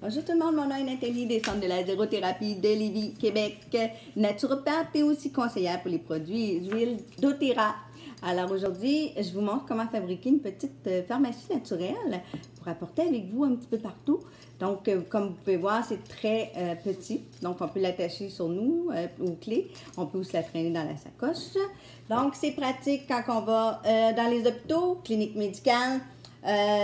Bonjour tout le monde, mon nom est Nathalie des Centres de la Zérothérapie de Lévis, Québec, naturopathe et aussi conseillère pour les produits et huiles doTERRA. Alors aujourd'hui, je vous montre comment fabriquer une petite pharmacie naturelle pour apporter avec vous un petit peu partout. Donc, comme vous pouvez voir, c'est très petit. Donc, on peut l'attacher sur nous aux clés. On peut aussi la traîner dans la sacoche. Donc, c'est pratique quand on va dans les hôpitaux, cliniques médicales.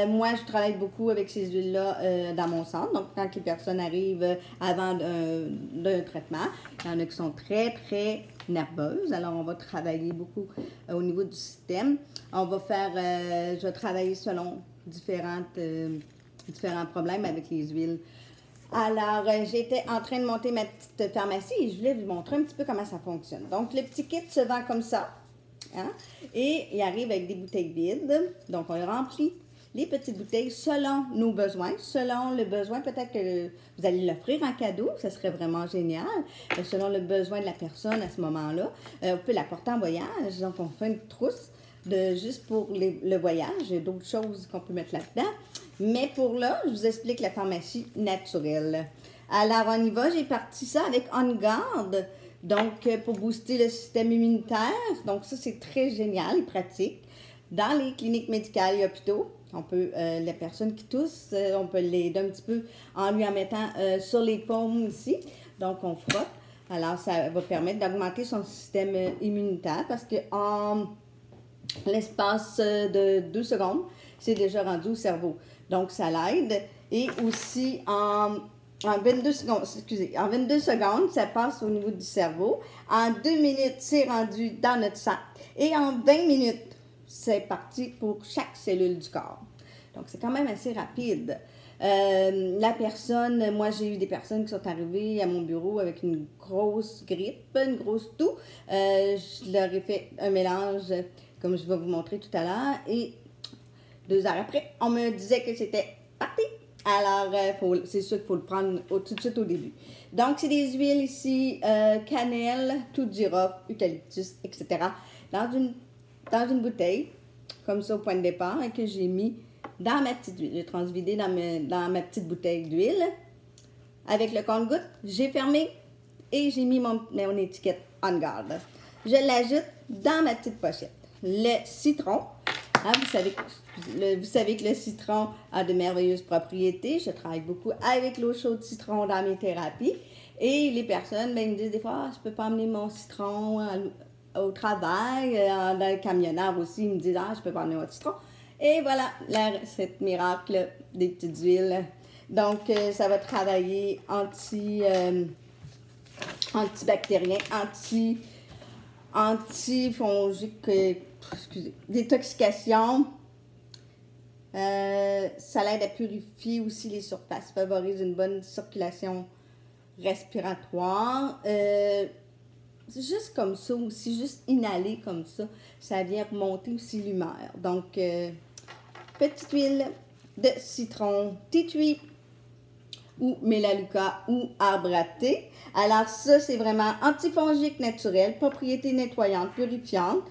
Moi, je travaille beaucoup avec ces huiles-là dans mon centre. Donc, quand les personnes arrivent avant d'un traitement, il y en a qui sont très, très nerveuses. Alors, on va travailler beaucoup au niveau du système. On va faire, je vais travailler selon différents problèmes avec les huiles. Alors, j'étais en train de monter ma petite pharmacie et je voulais vous montrer un petit peu comment ça fonctionne. Donc, le petit kit se vend comme ça. Hein? Et il arrive avec des bouteilles vides. Donc, on remplit les petites bouteilles selon nos besoins. Selon le besoin, peut-être que vous allez l'offrir en cadeau. Ça serait vraiment génial. Selon le besoin de la personne à ce moment-là. Vous pouvez la porter en voyage. Donc, on fait une trousse juste pour le voyage. Il y a d'autres choses qu'on peut mettre là-dedans. Mais pour là, je vous explique la pharmacie naturelle. Alors, on y va. J'ai parti ça avec On Guard. Donc, pour booster le système immunitaire. Donc, ça, c'est très génial et pratique. Dans les cliniques médicales et hôpitaux, on peut, les personnes qui toussent, on peut l'aider un petit peu en lui en mettant sur les paumes ici. Donc, on frotte. Alors, ça va permettre d'augmenter son système immunitaire parce qu'en l'espace de 2 secondes, c'est déjà rendu au cerveau. Donc, ça l'aide. Et aussi, en 22 secondes, en 22 secondes, ça passe au niveau du cerveau. En 2 minutes, c'est rendu dans notre sang. Et en 20 minutes, c'est parti pour chaque cellule du corps. Donc, c'est quand même assez rapide. La personne, moi, j'ai eu des personnes qui sont arrivées à mon bureau avec une grosse grippe, une grosse toux. Je leur ai fait un mélange, comme je vais vous montrer tout à l'heure. Et 2 heures après, on me disait que c'était parti. Alors, c'est sûr qu'il faut le prendre tout de suite au début. Donc, c'est des huiles ici, cannelle, tout girofle, eucalyptus, etc. Dans une bouteille, comme ça au point de départ, et que j'ai mis dans ma petite huile. J'ai transvidé dans ma petite bouteille d'huile. Avec le compte-gouttes, j'ai fermé et j'ai mis mon étiquette On Guard. Je l'ajoute dans ma petite pochette. Le citron. Hein, vous savez que le citron a de merveilleuses propriétés. Je travaille beaucoup avec l'eau chaude de citron dans mes thérapies. Et les personnes, ben, ils me disent des fois, je ne peux pas amener mon citron au travail. Dans le camionneur aussi, ils me disent, je ne peux pas amener mon citron. Et voilà, la recette miracle des petites huiles. Donc, ça va travailler antibactérien, antifongique, détoxication. Ça l'aide à purifier aussi les surfaces, favorise une bonne circulation respiratoire. C'est juste comme ça aussi, juste inhaler comme ça, ça vient remonter aussi l'humeur. Donc, petite huile de citron, tea tree ou mélaleuca ou arbre à thé. Alors ça, c'est vraiment antifongique naturel, propriété nettoyante, purifiante,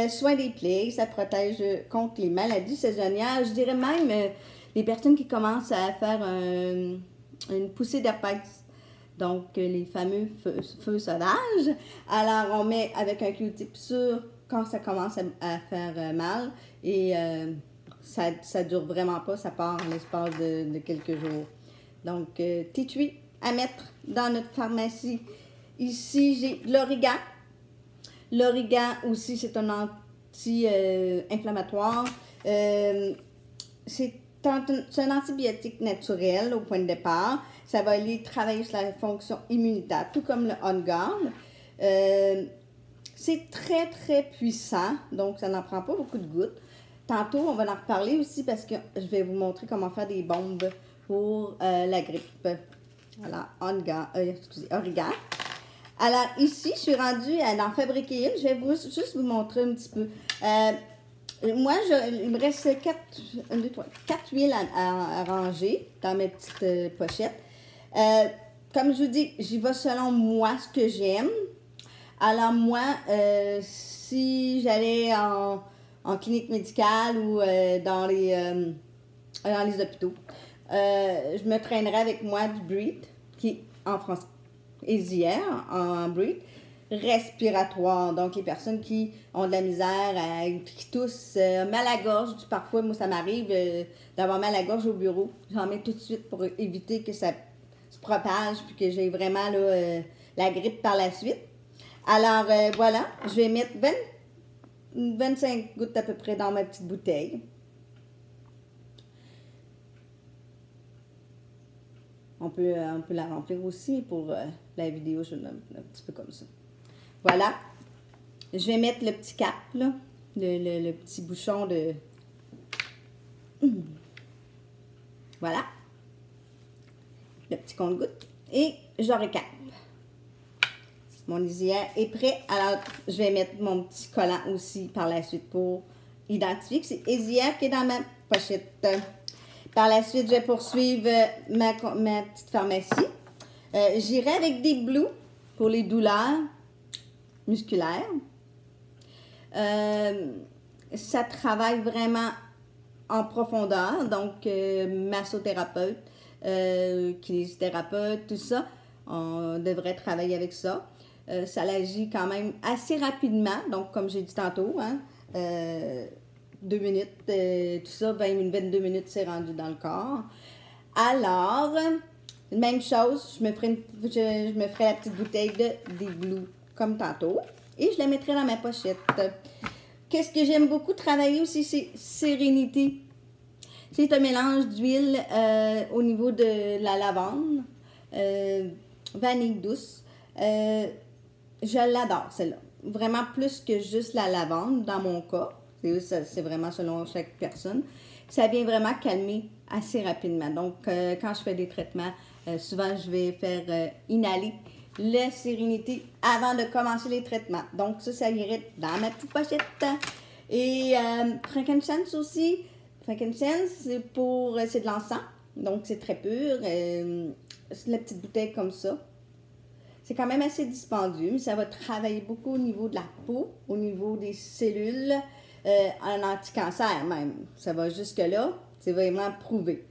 soin des plaies, ça protège contre les maladies saisonnières. Je dirais même les personnes qui commencent à faire une poussée d'herpès. Donc, les fameux feux sauvages. Alors, on met avec un Q-tip sûr quand ça commence à faire mal. Et ça ne dure vraiment pas, ça part en l'espace de quelques jours. Donc, tea tree à mettre dans notre pharmacie. Ici, j'ai l'origan. L'origan aussi, c'est un anti-inflammatoire. C'est un antibiotique naturel au point de départ. Ça va aller travailler sur la fonction immunitaire, tout comme le On Guard. C'est très, très puissant, donc ça n'en prend pas beaucoup de gouttes. Tantôt, on va en reparler aussi parce que je vais vous montrer comment faire des bombes pour la grippe. Voilà, Origan. Alors, ici, je suis rendue à en fabriquer une. Je vais juste vous montrer un petit peu. Moi, il me reste 4 huiles à ranger dans mes petites pochettes. Comme je vous dis, j'y vais selon moi, ce que j'aime. Alors moi, si j'allais en clinique médicale ou dans les hôpitaux, je me traînerai avec moi du breathe, qui est en français, EasyAir en breathe, respiratoire. Donc, les personnes qui ont de la misère, qui toussent, mal à la gorge, parfois, moi, ça m'arrive d'avoir mal à la gorge au bureau. J'en mets tout de suite pour éviter que ça se propage, puis que j'ai vraiment là, la grippe par la suite. Alors, voilà, je vais mettre 25 gouttes à peu près dans ma petite bouteille. On peut la remplir aussi pour la vidéo, je le un petit peu comme ça. Voilà. Je vais mettre le petit cap, là, le petit bouchon de... Voilà. Le petit compte-gouttes. Et je recap. Mon EasyAir est prêt. Alors, je vais mettre mon petit collant aussi par la suite pour identifier que c'est EasyAir qui est dans ma pochette. Par la suite, je vais poursuivre ma petite pharmacie. J'irai avec des Blue pour les douleurs musculaires. Ça travaille vraiment en profondeur. Donc, massothérapeute, kinésithérapeute, tout ça, on devrait travailler avec ça. Ça agit quand même assez rapidement. Donc, comme j'ai dit tantôt, hein, 2 minutes, tout ça, 22 minutes, c'est rendu dans le corps. Alors, même chose, je me ferai la petite bouteille des Blue comme tantôt et je la mettrai dans ma pochette. Qu'est-ce que j'aime beaucoup travailler aussi, c'est Sérénité. C'est un mélange d'huile au niveau de la lavande, vanille douce. Je l'adore, celle-là. Vraiment plus que juste la lavande, dans mon cas. C'est vraiment selon chaque personne. Ça vient vraiment calmer assez rapidement. Donc, quand je fais des traitements, souvent, je vais faire inhaler la Sérénité avant de commencer les traitements. Donc, ça irait dans ma petite pochette. Et frankincense aussi. Frankincense, c'est de l'encens. Donc, c'est très pur. C'est la petite bouteille comme ça. C'est quand même assez dispendieux, mais ça va travailler beaucoup au niveau de la peau, au niveau des cellules, en anti-cancer même. Ça va jusque-là, c'est vraiment prouvé.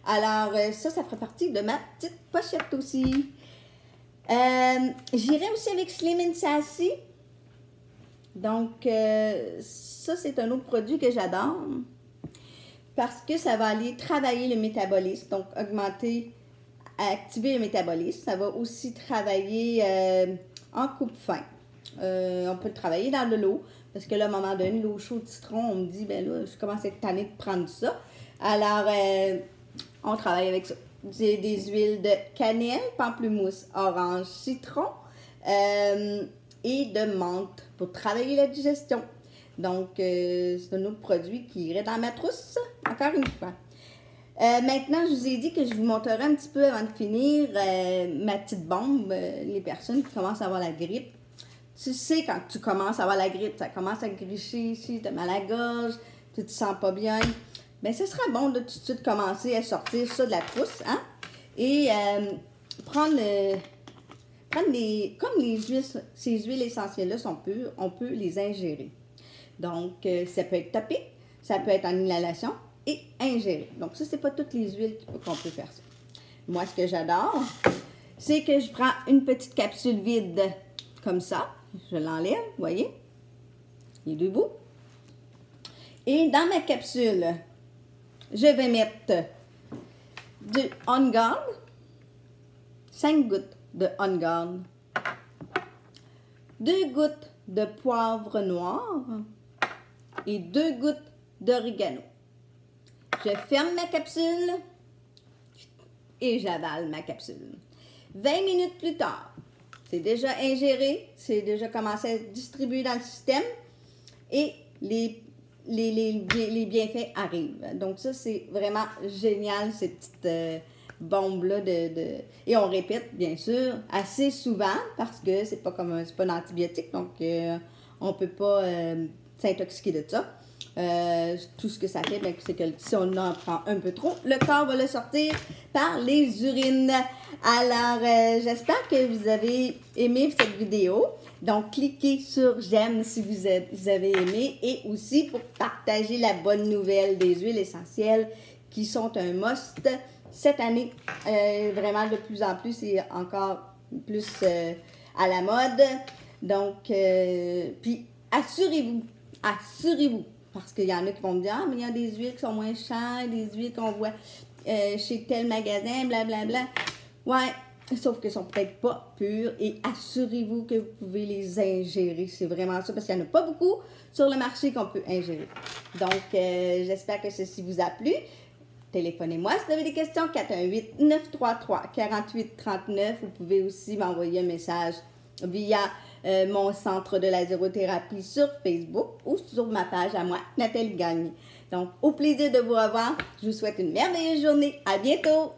Alors, ça ferait partie de ma petite pochette aussi. J'irai aussi avec Slim and Sassy. Donc, ça, c'est un autre produit que j'adore parce que ça va aller travailler le métabolisme, donc activer le métabolisme. Ça va aussi travailler en coupe-faim. On peut le travailler dans de l'eau, parce que là, à un moment donné, l'eau chaude citron, on me dit, ben là, je commence à être tannée de prendre ça. Alors, on travaille avec ça. J'ai des huiles de cannelle, pamplemousse, orange, citron et de menthe pour travailler la digestion. Donc, c'est un autre produit qui irait dans ma trousse, encore une fois. Maintenant, je vous ai dit que je vous montrerai un petit peu avant de finir ma petite bombe. Les personnes qui commencent à avoir la grippe. Tu sais, quand tu commences à avoir la grippe, ça commence à gricher ici, tu as mal à la gorge, tu te sens pas bien. Bien, ce sera bon de tout de suite commencer à sortir ça de la trousse, hein? Et prendre comme les huiles, ces huiles essentielles-là sont pures, on peut les ingérer. Donc, ça peut être topé, ça peut être en inhalation et ingéré. Donc, ça, c'est pas toutes les huiles qu'on peut faire ça. Moi, ce que j'adore, c'est que je prends une petite capsule vide comme ça. Je l'enlève, vous voyez, les deux bouts. Et dans ma capsule, je vais mettre du On Guard, 5 gouttes de On Guard, 2 gouttes de poivre noir et 2 gouttes d'origano. Je ferme ma capsule et j'avale ma capsule. 20 minutes plus tard, c'est déjà ingéré, c'est déjà commencé à être distribué dans le système et les bienfaits arrivent. Donc ça, c'est vraiment génial, ces petites bombes-là. Et on répète, bien sûr, assez souvent parce que c'est pas un antibiotique, donc on ne peut pas s'intoxiquer de ça. Tout ce que ça fait, c'est que si on en prend un peu trop, le corps va le sortir par les urines. Alors, j'espère que vous avez aimé cette vidéo. Donc, cliquez sur j'aime si vous avez aimé et aussi pour partager la bonne nouvelle des huiles essentielles qui sont un must cette année. Vraiment, de plus en plus, c'est encore plus à la mode. Donc, puis assurez-vous, parce qu'il y en a qui vont me dire, ah, mais il y a des huiles qui sont moins chères, des huiles qu'on voit chez tel magasin, blablabla. Ouais, sauf qu'elles sont peut-être pas pures et assurez-vous que vous pouvez les ingérer. C'est vraiment ça, parce qu'il n'y en a pas beaucoup sur le marché qu'on peut ingérer. Donc, j'espère que ceci vous a plu. Téléphonez-moi si vous avez des questions, 418-933-4839. Vous pouvez aussi m'envoyer un message via mon centre de lasérothérapie sur Facebook ou sur ma page à moi, Nathalie Gagné. Donc, au plaisir de vous revoir. Je vous souhaite une merveilleuse journée. À bientôt!